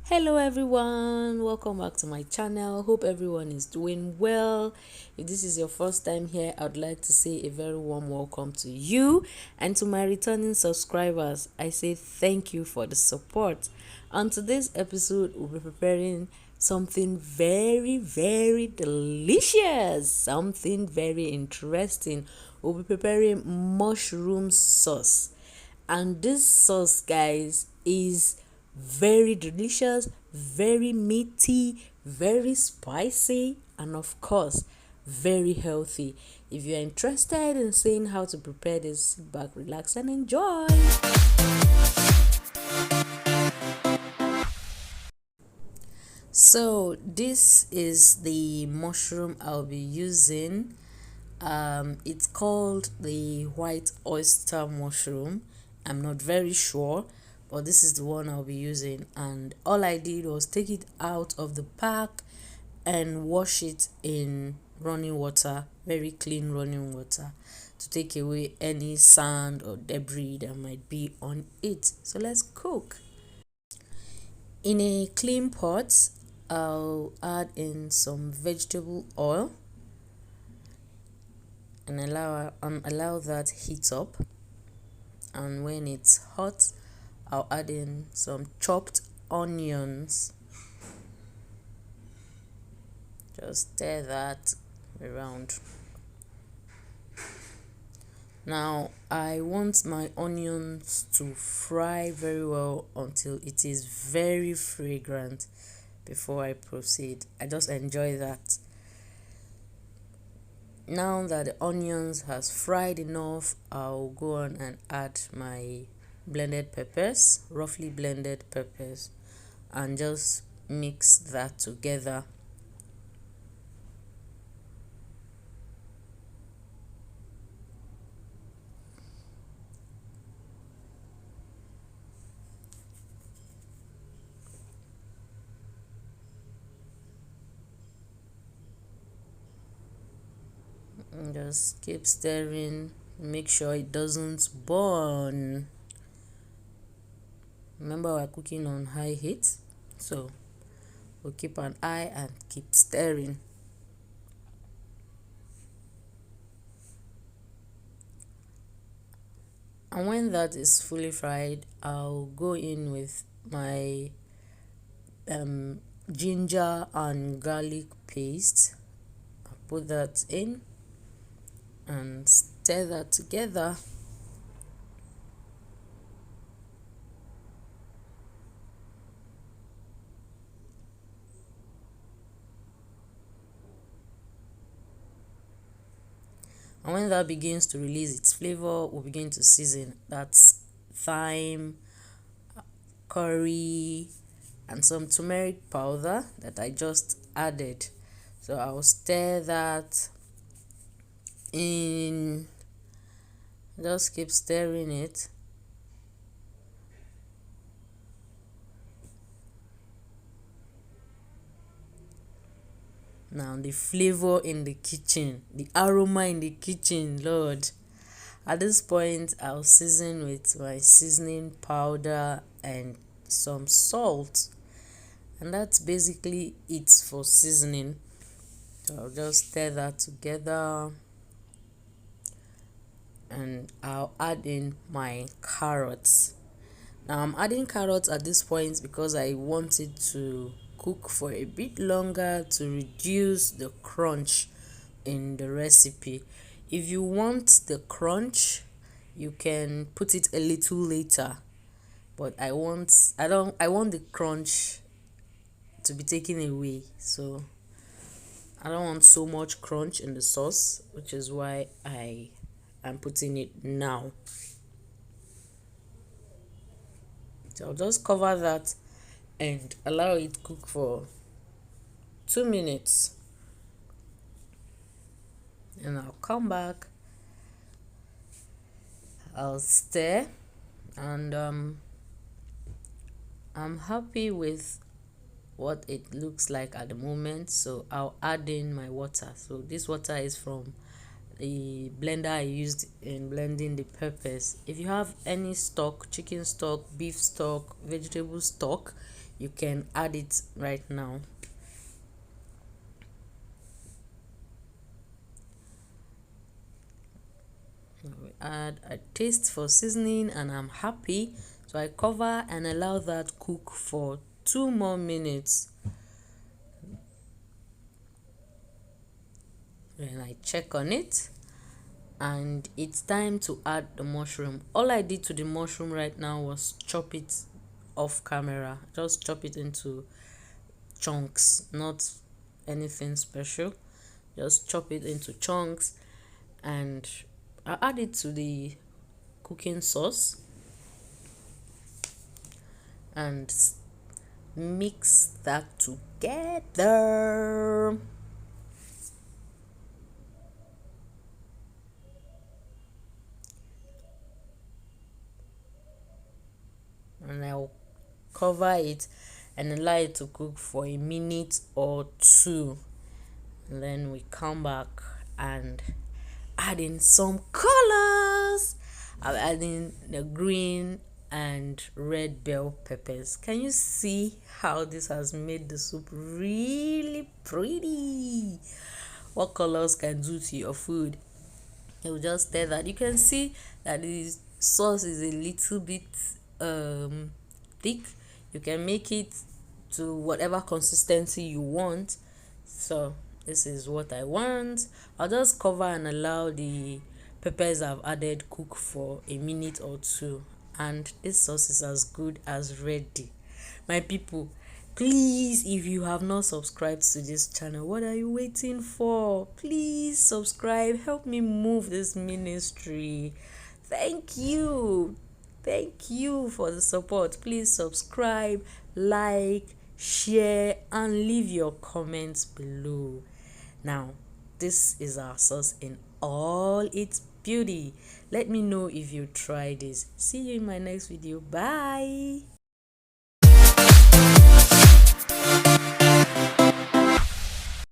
Hello everyone, welcome back to my channel. Hope everyone is doing well. If this is your first time here, I'd like to say a very warm welcome to you, and to my returning subscribers, I say thank you for the support. On today's episode, we'll be preparing something very delicious, something very interesting. We'll be preparing mushroom sauce, and this sauce, guys, is very delicious, very meaty, very spicy, and of course very healthy. If you're interested in seeing how to prepare this, sit back, relax, and enjoy. So this is the mushroom I'll be using. It's called the white oyster mushroom. I'm not very sure, but this is the one I'll be using, and all I did was take it out of the pack and wash it in running water, very clean running water, to take away any sand or debris that might be on it. So let's cook. In a clean pot, I'll add in some vegetable oil and allow that heat up. And when it's hot, I'll add in some chopped onions. Just stir that around. Now I want my onions to fry very well until it is very fragrant before I proceed. I just enjoy that. Now that the onions has fried enough, I'll go on and add my blended peppers, roughly blended peppers, and just mix that together. And just keep stirring, make sure it doesn't burn. Remember, we're cooking on high heat, so we'll keep an eye and keep stirring. And when that is fully fried, I'll go in with my ginger and garlic paste. I'll put that in and stir that together. And when that begins to release its flavor, we'll begin to season. That's thyme, curry, and some turmeric powder that I just added. So I'll stir that in, just keep stirring it. Now the flavor in the kitchen, the aroma in the kitchen, Lord. At this point, I'll season with my seasoning powder and some salt. And that's basically it for seasoning. So I'll just stir that together. And I'll add in my carrots. Now I'm adding carrots at this point because I want it to cook for a bit longer to reduce the crunch in the recipe. If you want the crunch, you can put it a little later, but I want the crunch to be taken away, so I don't want so much crunch in the sauce, which is why I am putting it now. So I'll just cover that and allow it cook for 2 minutes, and I'll come back. I'll stir, and I'm happy with what it looks like at the moment, so I'll add in my water. So this water is from the blender I used in blending the peppers. If you have any stock, chicken stock, beef stock, vegetable stock, you can add it right now. We add a taste for seasoning and I'm happy. So I cover and allow that cook for 2 more minutes. Then I check on it and it's time to add the mushroom. All I did to the mushroom right now was chop it off camera. Just chop it into chunks, not anything special. Just chop it into chunks and I add it to the cooking sauce and mix that together. And I'll cover it and allow it to cook for a minute or two. And then we come back and add in some colors. I'm adding the green and red bell peppers. Can you see how this has made the soup really pretty? What colors can do to your food? It will just tell that. You can see that the sauce is a little bit thick. You can make it to whatever consistency you want. So this is what I want. I'll just cover and allow the peppers I've added cook for a minute or two, and this sauce is as good as ready. My people, please, if you have not subscribed to this channel, what are you waiting for? Please subscribe, help me move this ministry. Thank you for the support. Please subscribe, like, share and leave your comments below. Now this is our sauce in all its beauty. Let me know if you try this. See you in my next video. Bye.